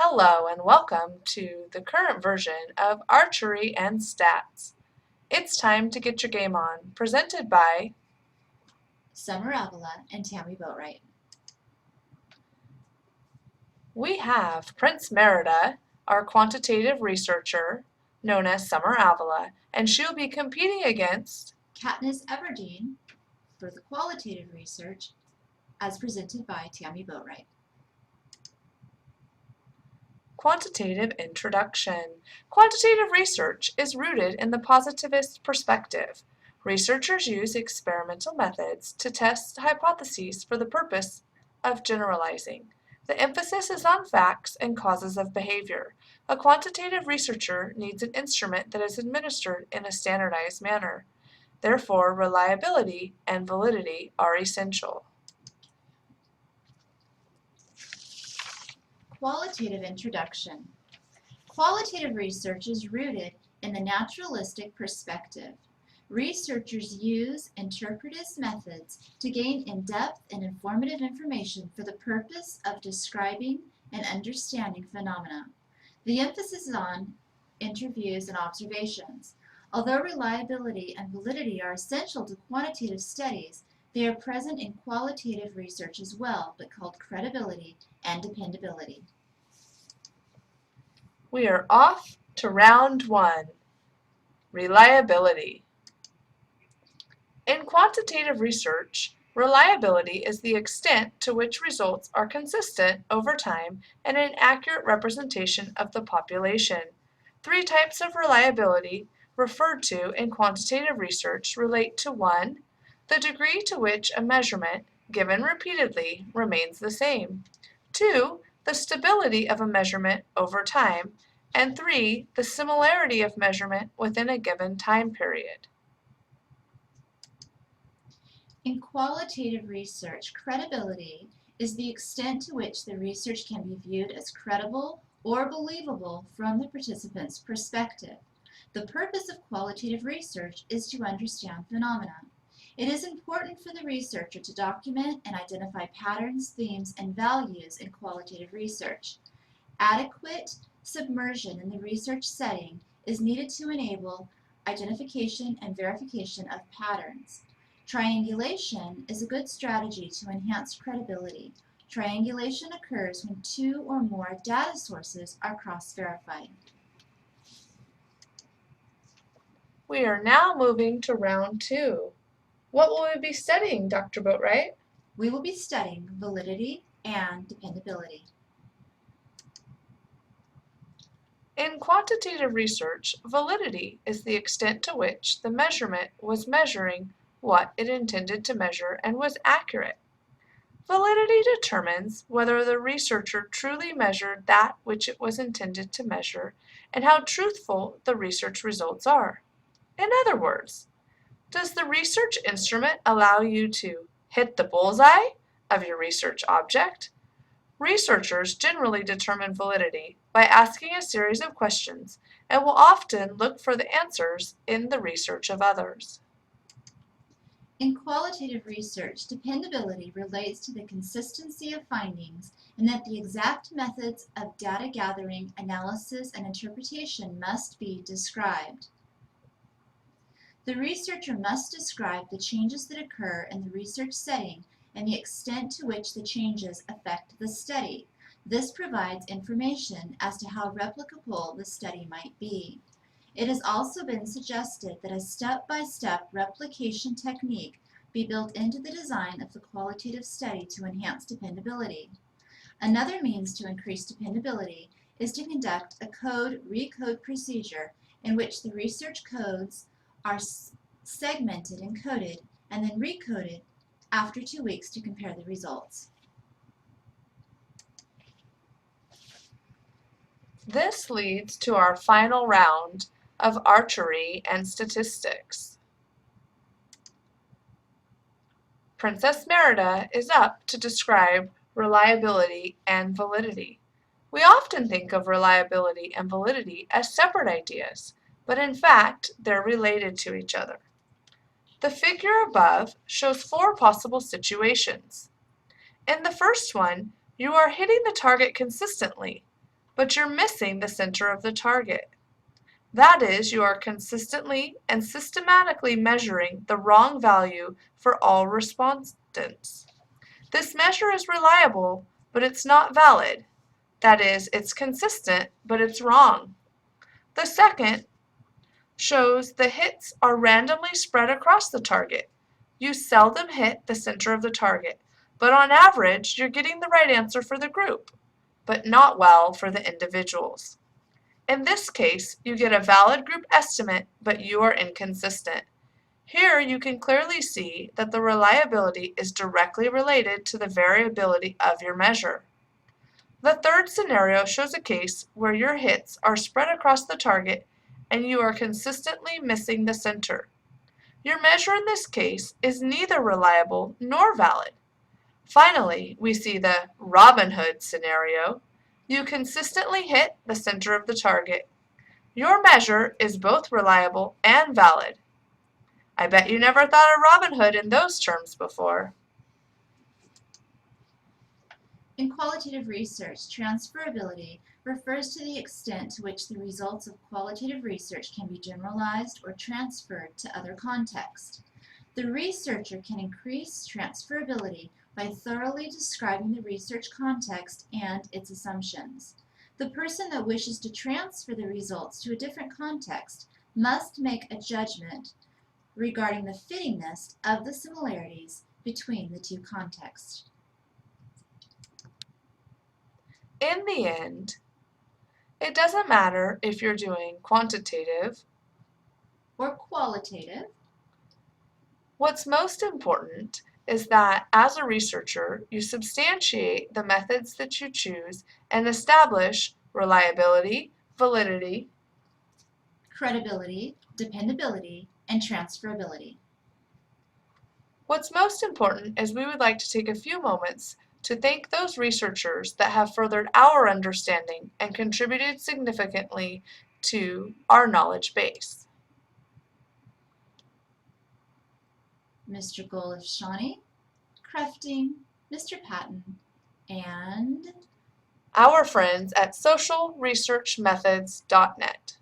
Hello and welcome to the current version of Archery and Stats. It's time to get your game on, presented by Summer Avila and Tammy Boatwright. We have Prince Merida, our quantitative researcher, known as Summer Avila, and she'll be competing against Katniss Everdeen for the qualitative research as presented by Tammy Boatwright. Quantitative Introduction. Quantitative research is rooted in the positivist perspective. Researchers use experimental methods to test hypotheses for the purpose of generalizing. The emphasis is on facts and causes of behavior. A quantitative researcher needs an instrument that is administered in a standardized manner. Therefore, reliability and validity are essential. Qualitative Introduction. Qualitative research is rooted in the naturalistic perspective. Researchers use interpretive methods to gain in-depth and informative information for the purpose of describing and understanding phenomena. The emphasis is on interviews and observations. Although reliability and validity are essential to quantitative studies, they are present in qualitative research as well, but called credibility and dependability. We are off to round one. Reliability. In quantitative research, reliability is the extent to which results are consistent over time and an accurate representation of the population. Three types of reliability referred to in quantitative research relate to 1. The degree to which a measurement, given repeatedly, remains the same. 2. The stability of a measurement over time. And 3. The similarity of measurement within a given time period. In qualitative research, credibility is the extent to which the research can be viewed as credible or believable from the participant's perspective. The purpose of qualitative research is to understand phenomena. It is important for the researcher to document and identify patterns, themes, and values in qualitative research. Adequate submersion in the research setting is needed to enable identification and verification of patterns. Triangulation is a good strategy to enhance credibility. Triangulation occurs when 2 or more data sources are cross-verified. We are now moving to round 2. What will we be studying, Dr. Boatwright? We will be studying validity and dependability. In quantitative research, validity is the extent to which the measurement was measuring what it intended to measure and was accurate. Validity determines whether the researcher truly measured that which it was intended to measure and how truthful the research results are. In other words, does the research instrument allow you to hit the bullseye of your research object? Researchers generally determine validity by asking a series of questions and will often look for the answers in the research of others. In qualitative research, dependability relates to the consistency of findings and that the exact methods of data gathering, analysis, and interpretation must be described. The researcher must describe the changes that occur in the research setting and the extent to which the changes affect the study. This provides information as to how replicable the study might be. It has also been suggested that a step-by-step replication technique be built into the design of the qualitative study to enhance dependability. Another means to increase dependability is to conduct a code-recode procedure in which the research codes are segmented and coded and then recoded after 2 weeks to compare the results. This leads to our final round of archery and statistics. Princess Merida is up to describe reliability and validity. We often think of reliability and validity as separate ideas, but in fact, they're related to each other. The figure above shows 4 possible situations. In the first one, you are hitting the target consistently, but you're missing the center of the target. That is, you are consistently and systematically measuring the wrong value for all respondents. This measure is reliable, but it's not valid. That is, it's consistent, but it's wrong. The second shows the hits are randomly spread across the target. You seldom hit the center of the target, but on average, you're getting the right answer for the group, but not well for the individuals. In this case, you get a valid group estimate, but you are inconsistent. Here you can clearly see that the reliability is directly related to the variability of your measure. The third scenario shows a case where your hits are spread across the target and you are consistently missing the center. Your measure in this case is neither reliable nor valid. Finally, we see the Robin Hood scenario. You consistently hit the center of the target. Your measure is both reliable and valid. I bet you never thought of Robin Hood in those terms before. In qualitative research, transferability refers to the extent to which the results of qualitative research can be generalized or transferred to other contexts. The researcher can increase transferability by thoroughly describing the research context and its assumptions. The person that wishes to transfer the results to a different context must make a judgment regarding the fittingness of the similarities between the two contexts. In the end, it doesn't matter if you're doing quantitative or qualitative. What's most important is that as a researcher, you substantiate the methods that you choose and establish reliability, validity, credibility, dependability, and transferability. What's most important is we would like to take a few moments to thank those researchers that have furthered our understanding and contributed significantly to our knowledge base. Mr. Golif-Shani, Crafting, Mr. Patton, and our friends at socialresearchmethods.net.